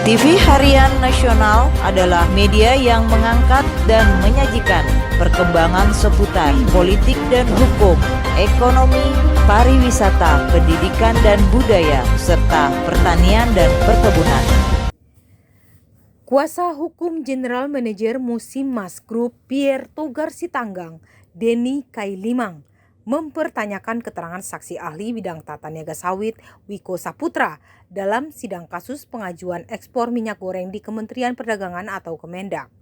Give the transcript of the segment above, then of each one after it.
TV Harian Nasional adalah media yang mengangkat dan menyajikan perkembangan seputar politik dan hukum, ekonomi, pariwisata, pendidikan dan budaya, serta pertanian dan perkebunan. Kuasa Hukum General Manager Musimas Group Pierre Togar Sitanggang, Denny Kailimang, mempertanyakan keterangan saksi ahli bidang tata niaga sawit Wiko Saputra dalam sidang kasus pengajuan ekspor minyak goreng di Kementerian Perdagangan atau Kemendak.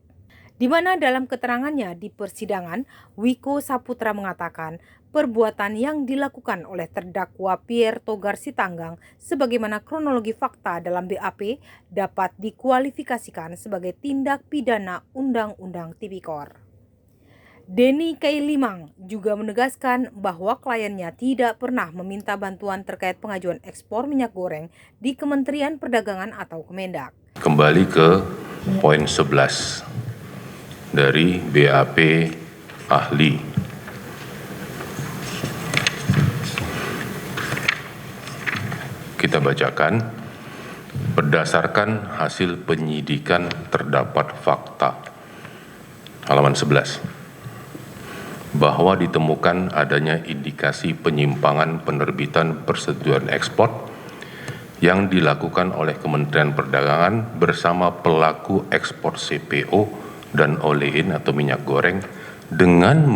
Di mana dalam keterangannya di persidangan, Wiko Saputra mengatakan perbuatan yang dilakukan oleh terdakwa Pierre Togar Sitanggang sebagaimana kronologi fakta dalam BAP dapat dikualifikasikan sebagai tindak pidana Undang-Undang Tipikor. Denny Kailimang juga menegaskan bahwa kliennya tidak pernah meminta bantuan terkait pengajuan ekspor minyak goreng di Kementerian Perdagangan atau Kemendak. Kembali ke poin 11 dari BAP ahli. Kita bacakan, berdasarkan hasil penyidikan terdapat fakta. Halaman 11. Bahwa ditemukan adanya indikasi penyimpangan penerbitan persetujuan ekspor yang dilakukan oleh Kementerian Perdagangan bersama pelaku ekspor CPO dan olein atau minyak goreng dengan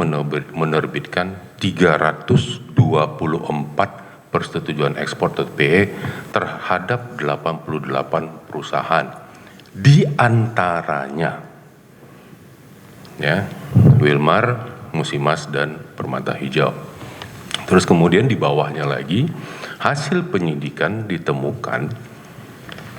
menerbitkan 324 persetujuan ekspor atau PE terhadap 88 perusahaan. Di antaranya Wilmar, Musimas, dan Permata Hijau. Terus kemudian di bawahnya lagi, hasil penyidikan ditemukan,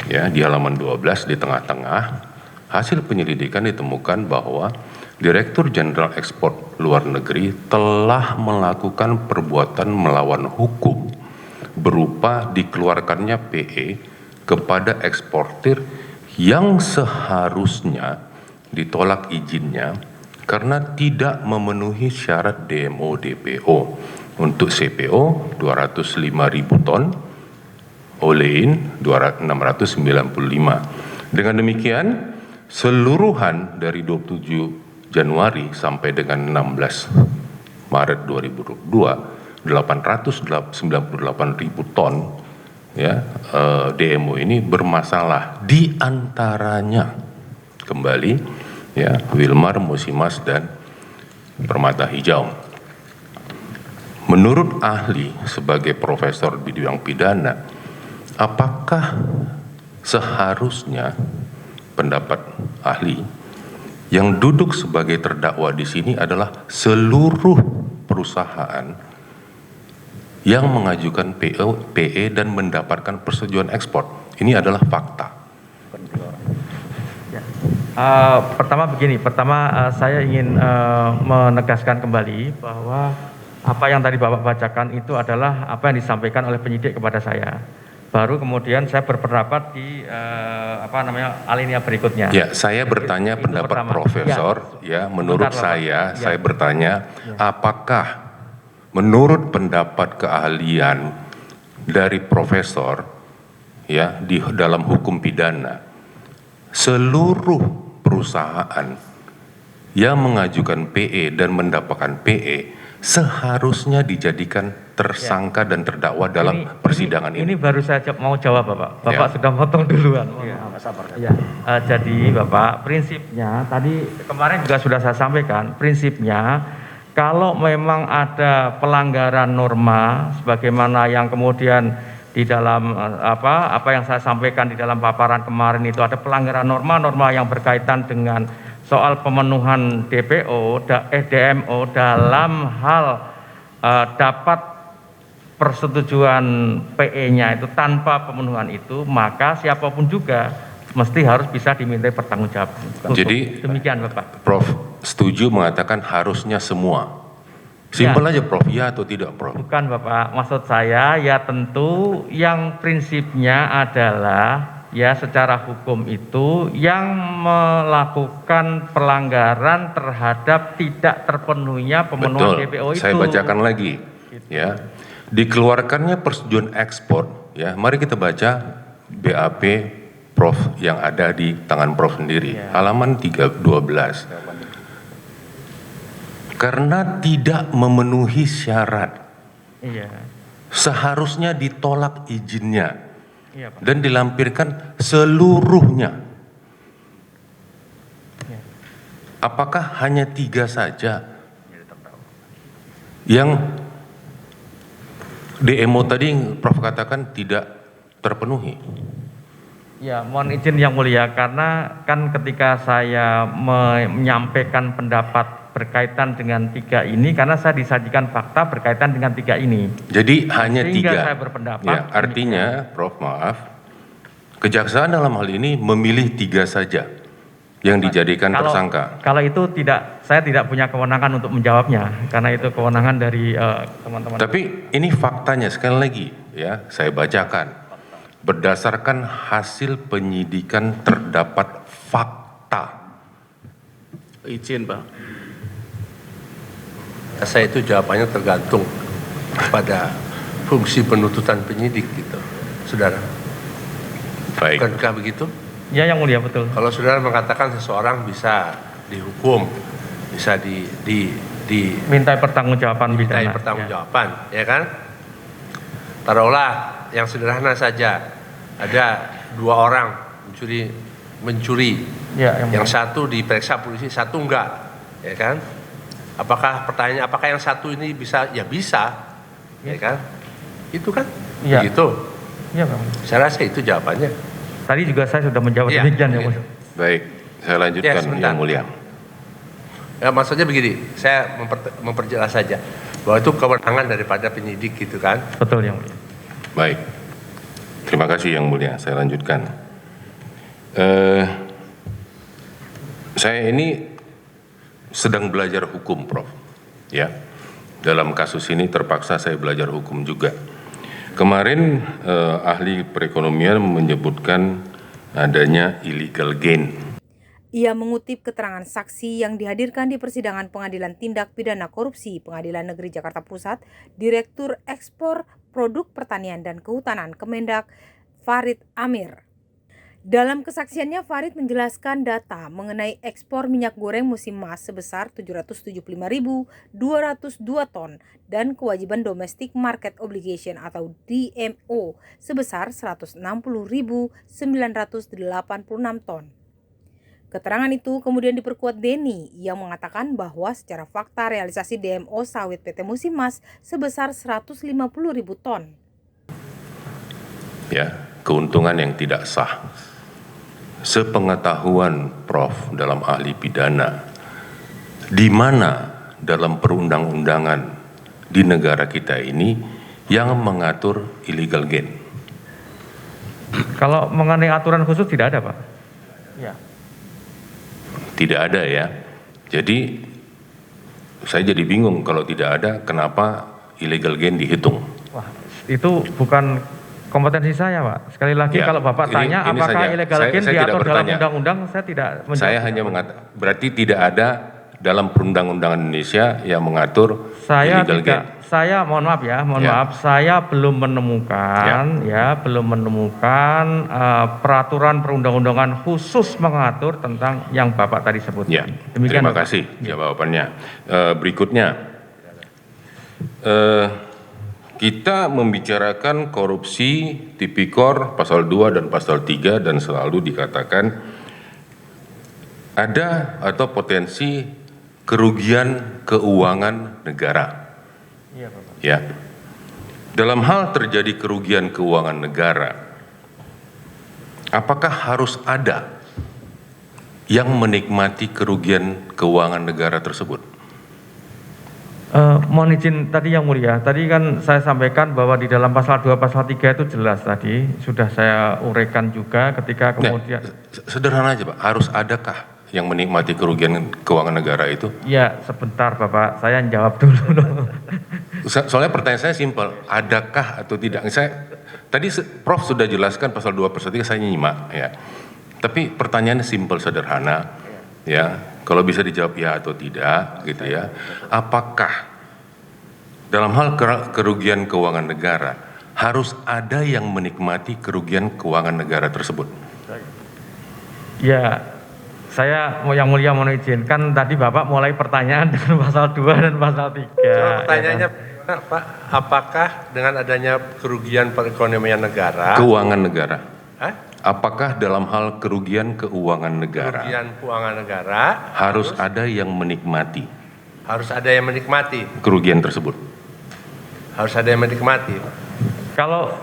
di halaman 12 di tengah-tengah, hasil penyelidikan ditemukan bahwa Direktur Jenderal Ekspor Luar Negeri telah melakukan perbuatan melawan hukum berupa dikeluarkannya PE kepada eksportir yang seharusnya ditolak izinnya karena tidak memenuhi syarat DMO DPO untuk CPO 205.000 ton, olein 695. Dengan demikian, seluruhan dari 27 Januari sampai dengan 16 Maret 2022, 898.000 ton DMO ini bermasalah, di antaranya kembali Wilmar, Musimas, dan Permata Hijau. Menurut ahli sebagai profesor bidang pidana, apakah seharusnya pendapat ahli yang duduk sebagai terdakwa di sini adalah seluruh perusahaan yang mengajukan PE dan mendapatkan persetujuan ekspor? Ini adalah fakta. Pertama saya ingin menegaskan kembali bahwa apa yang tadi Bapak bacakan itu adalah apa yang disampaikan oleh penyidik kepada saya. Baru kemudian saya berpendapat di alinea berikutnya. Ya, saya bertanya itu pendapat pertama. Profesor, menurut saya bertanya, apakah menurut pendapat keahlian dari profesor di dalam hukum pidana, seluruh perusahaan yang mengajukan PE dan mendapatkan PE seharusnya dijadikan tersangka dan terdakwa dalam persidangan ini. Ini baru saya mau jawab, Bapak. Bapak sudah potong duluan. Jadi Bapak, prinsipnya tadi kemarin juga sudah saya sampaikan, prinsipnya kalau memang ada pelanggaran norma sebagaimana yang kemudian di dalam apa yang saya sampaikan di dalam paparan kemarin itu ada pelanggaran norma-norma yang berkaitan dengan soal pemenuhan DPO, DMO dalam hal dapat persetujuan PE-nya itu tanpa pemenuhan itu, maka siapapun juga mesti harus bisa dimintai pertanggungjawaban. Jadi demikian Bapak. Prof setuju mengatakan harusnya semua. Simpel aja Prof, ya atau tidak Prof? Bukan Bapak, maksud saya ya tentu yang prinsipnya adalah secara hukum itu yang melakukan pelanggaran terhadap tidak terpenuhinya pemenuhan DPO itu. Saya bacakan lagi dikeluarkannya persetujuan ekspor, mari kita baca BAP Prof yang ada di tangan Prof sendiri, halaman 12. Karena tidak memenuhi syarat, seharusnya ditolak izinnya dan dilampirkan seluruhnya. Apakah hanya 3 saja yang DMO tadi Prof katakan tidak terpenuhi? Ya, mohon izin Yang Mulia, karena kan ketika saya menyampaikan pendapat berkaitan dengan 3 ini, karena saya disajikan fakta berkaitan dengan 3 ini. Jadi hanya 3. Sehingga saya berpendapat. Ya, artinya, Prof, maaf, kejaksaan dalam hal ini memilih 3 saja yang dijadikan tersangka. Kalau itu saya tidak punya kewenangan untuk menjawabnya, karena itu kewenangan dari teman-teman. Tapi ini faktanya, sekali lagi ya, saya bacakan. Berdasarkan hasil penyidikan terdapat fakta. Izin, Pak. Saya itu jawabannya tergantung pada fungsi penuntutan penyidik gitu, Saudara. Baik. Bukankah begitu? Ya, Yang Mulia, betul. Kalau Saudara mengatakan seseorang bisa dihukum, bisa mintai pertanggungjawaban pidana. dimintai pertanggungjawaban, ya kan? Taruhlah yang sederhana saja, ada 2 orang mencuri, yang satu diperiksa polisi, satu enggak, ya kan? Pertanyaannya apakah yang satu ini bisa? Ya bisa, ya kan? Itu kan, begitu. Iya, Bang. Saya rasa itu jawabannya. Tadi juga saya sudah menjawab demikian, Yang Mulia. Baik, saya lanjutkan sebentar. Yang Mulia. Ya, maksudnya begini, saya memperjelas saja bahwa itu kewenangan daripada penyidik gitu kan. Betul, Yang Mulia. Baik, terima kasih Yang Mulia. Saya lanjutkan. Saya ini sedang belajar hukum, Prof. Ya, dalam kasus ini terpaksa saya belajar hukum juga. Kemarin ahli perekonomian menyebutkan adanya illegal gain. Ia mengutip keterangan saksi yang dihadirkan di persidangan Pengadilan Tindak Pidana Korupsi Pengadilan Negeri Jakarta Pusat, Direktur Ekspor Produk Pertanian dan Kehutanan Kemendak, Farid Amir. Dalam kesaksiannya, Farid menjelaskan data mengenai ekspor minyak goreng musim mas sebesar 775.202 ton dan kewajiban domestic market obligation atau DMO sebesar 160.986 ton. Keterangan itu kemudian diperkuat Denny yang mengatakan bahwa secara fakta realisasi DMO sawit PT Musim Mas sebesar 150.000 ton. Ya, keuntungan yang tidak sah. Sepengetahuan Prof dalam ahli pidana, di mana dalam perundang-undangan di negara kita ini yang mengatur illegal gain? Kalau mengenai aturan khusus tidak ada, Pak. Ya. Tidak ada ya. Jadi saya jadi bingung kalau tidak ada, kenapa illegal gain dihitung? Wah, itu bukan kompetensi saya, Pak. Sekali lagi, Ya, kalau Bapak tanya ini apakah saja. illegal gain Saya diatur tidak dalam bertanya. undang-undang, saya tidak menjawab. Saya hanya mengatakan, berarti tidak ada dalam perundang-undangan Indonesia yang mengatur illegal gain. Saya mohon maaf ya, saya belum menemukan peraturan perundang-undangan khusus mengatur tentang yang Bapak tadi sebutkan. Ya, Demikian, terima Bapak. kasih jawabannya. Berikutnya, kita membicarakan korupsi tipikor pasal 2 dan pasal 3 dan selalu dikatakan ada atau potensi kerugian keuangan negara. Iya, Bapak. Ya. Dalam hal terjadi kerugian keuangan negara, apakah harus ada yang menikmati kerugian keuangan negara tersebut? Mohon izin tadi Yang Mulia, tadi kan saya sampaikan bahwa di dalam pasal 2, pasal 3 itu jelas tadi, sudah saya uraikan juga ketika kemudian. Sederhana aja Pak, harus adakah yang menikmati kerugian keuangan negara itu? Ya, sebentar Bapak, saya jawab dulu. Soalnya pertanyaan saya simpel, adakah atau tidak? Tadi Prof sudah jelaskan pasal 2, pasal 3, saya nyimak ya. Tapi pertanyaannya simpel, sederhana ya. Kalau bisa dijawab ya atau tidak gitu ya. Apakah dalam hal kerugian keuangan negara harus ada yang menikmati kerugian keuangan negara tersebut? Ya, saya yang mulia mohon izin, kan tadi Bapak mulai pertanyaan dengan pasal 2 dan pasal 3. Coba pertanyaannya, Pak, apakah dengan adanya kerugian perekonomian negara, Keuangan negara. Hah? Apakah dalam hal kerugian keuangan negara kerugian keuangan negara harus ada yang menikmati harus ada yang menikmati, kerugian tersebut? harus ada yang menikmati. Kalau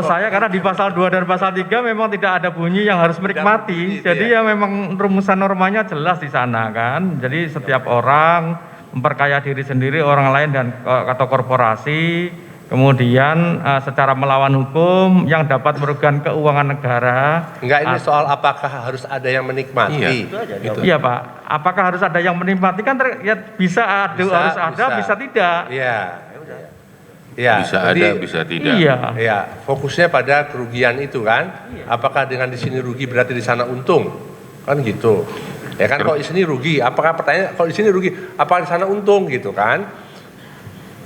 saya karena di pasal 2 dan pasal 3 memang tidak ada bunyi yang harus menikmati. bunyi, Jadi ya memang rumusan normanya jelas di sana kan. Jadi setiap orang memperkaya diri sendiri, orang lain dan atau korporasi, kemudian secara melawan hukum yang dapat merugikan keuangan negara. Enggak, ini soal apakah harus ada yang menikmati. Iya, itu. Iya Pak, apakah harus ada yang menikmati kan ya bisa ada, harus ada, bisa tidak. Iya. Ya, Bisa jadi, ada, bisa tidak. Iya. Ya, fokusnya pada kerugian itu kan. Apakah dengan di sini rugi berarti di sana untung? Kan gitu. Ya kan, kalau di sini rugi, apakah pertanyaan kalau di sini rugi, apakah di sana untung gitu kan?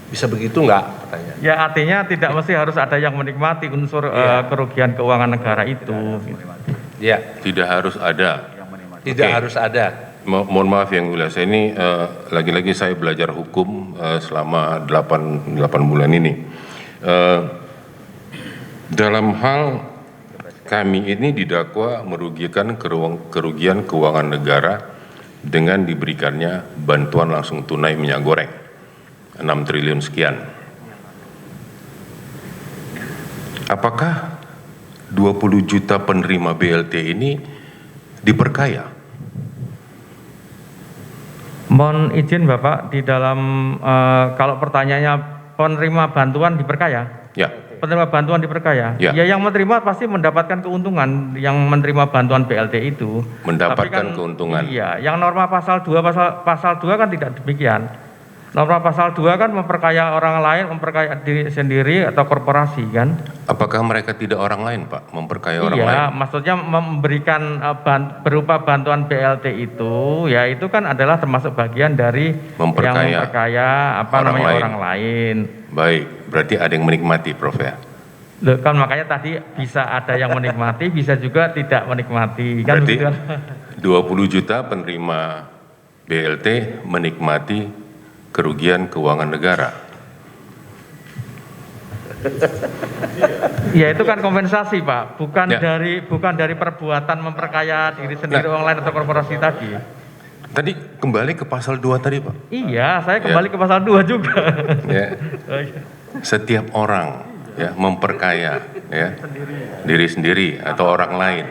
Bisa begitu nggak pertanyaan? Ya artinya tidak mesti harus ada yang menikmati unsur kerugian keuangan negara itu. Ya, Tidak harus ada. tidak Oke. harus ada. Mohon maaf yang mulia, saya ini lagi-lagi saya belajar hukum selama 8 bulan ini. Dalam hal kami ini didakwa merugikan kerugian keuangan negara dengan diberikannya bantuan langsung tunai minyak goreng 6 triliun sekian. Apakah 20 juta penerima BLT ini diperkaya? Mohon izin Bapak, di dalam kalau pertanyaannya penerima bantuan diperkaya, Ya, penerima bantuan diperkaya, Ya. ya yang menerima pasti mendapatkan keuntungan, yang menerima bantuan BLT itu. Mendapatkan Tapi kan, keuntungan. Iya, yang norma pasal 2 pasal 2 kan tidak demikian. Norma pasal 2 kan memperkaya orang lain, memperkaya diri sendiri atau korporasi kan. apakah mereka tidak orang lain, Pak, memperkaya orang lain? Iya, maksudnya memberikan berupa bantuan BLT itu, ya itu kan adalah termasuk bagian dari Memperkaya yang memperkaya orang lain. Baik, berarti ada yang menikmati, Prof ya. Loh, kan makanya tadi bisa ada yang menikmati, bisa juga tidak menikmati. Kan Berarti begitu kan? 20 juta penerima BLT menikmati kerugian keuangan negara. Ya itu kan kompensasi Pak, bukan Ya. dari perbuatan memperkaya diri sendiri orang lain atau korporasi tadi. Tadi kembali ke pasal 2 tadi, Pak. Iya, saya kembali ke pasal 2 juga. Ya. Setiap orang ya memperkaya ya diri sendiri atau orang lain.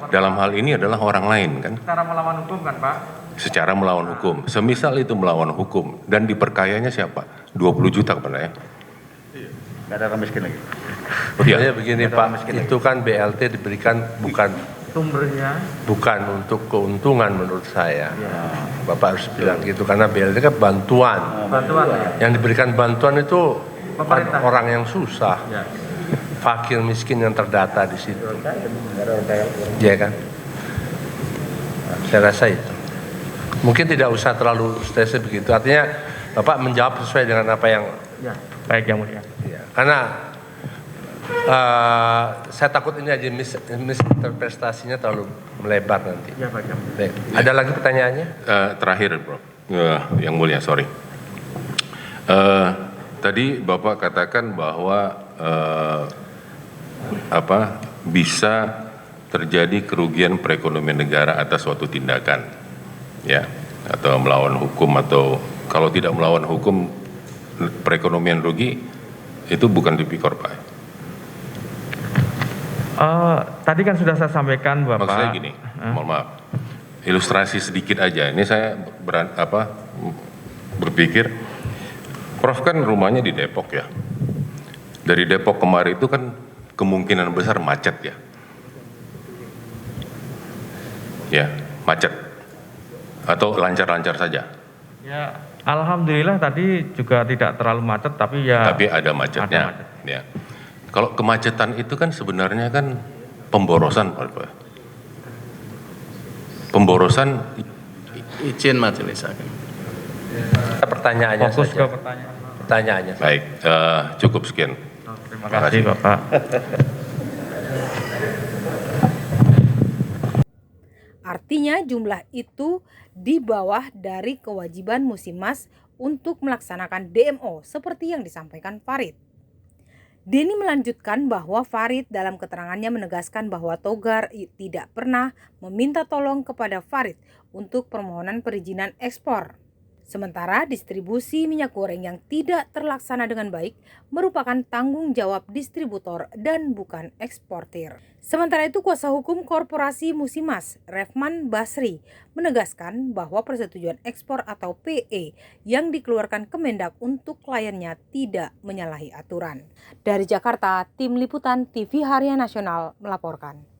Dalam hal ini adalah orang lain kan, Cara melawan hukum kan Pak? secara melawan hukum. Semisal itu melawan hukum dan diperkayanya siapa? 20 juta kepada ya. Nggak ada orang miskin lagi. Betulnya begini Pak, itu kan BLT diberikan bukan Sumbernya. untuk keuntungan menurut saya. Bapak harus bilang gitu karena BLT kan bantuan. Bantuan ya. Yang diberikan bantuan itu Pemerintah. orang yang susah, Ya. fakir miskin yang terdata di situ. Ya kan? Saya rasa itu. Mungkin tidak usah terlalu stresnya begitu. Artinya Bapak menjawab sesuai dengan apa yang Ya. Baik yang mulia. ya. Karena saya takut ini aja misinterpretasinya terlalu melebar nanti. Ya Pak yang mulia. Baik. Ada lagi pertanyaannya? Terakhir, Bro. Yang mulia, sorry. Tadi Bapak katakan bahwa bisa terjadi kerugian perekonomian negara atas suatu tindakan, ya, atau melawan hukum, atau kalau tidak melawan hukum perekonomian rugi, itu bukan tipikor, Pak. Tadi kan sudah saya sampaikan Bapak. Maksudnya gini, mohon maaf, ilustrasi sedikit aja. Ini saya berpikir, Prof kan rumahnya di Depok ya. Dari Depok kemari itu kan kemungkinan besar macet ya. Ya, macet. Atau lancar-lancar saja. Ya, alhamdulillah tadi juga tidak terlalu macet, tapi ya. Tapi ada macetnya. Ada macet. Ya. Kalau kemacetan itu kan sebenarnya kan pemborosan, Pak. Pemborosan. Izin majelis hakim. Pertanyaannya Fokus saja. ke pertanyaan. Pertanyaannya. Baik, cukup sekian. Terima kasih Bapak. Artinya jumlah itu di bawah dari kewajiban Musimas untuk melaksanakan DMO seperti yang disampaikan Farid. Denny melanjutkan bahwa Farid dalam keterangannya menegaskan bahwa Togar tidak pernah meminta tolong kepada Farid untuk permohonan perizinan ekspor. Sementara distribusi minyak goreng yang tidak terlaksana dengan baik merupakan tanggung jawab distributor dan bukan eksportir. Sementara itu kuasa hukum Korporasi Musimas, Refman Basri, menegaskan bahwa persetujuan ekspor atau PE yang dikeluarkan Kemendak untuk kliennya tidak menyalahi aturan. Dari Jakarta, Tim Liputan TV Harian Nasional melaporkan.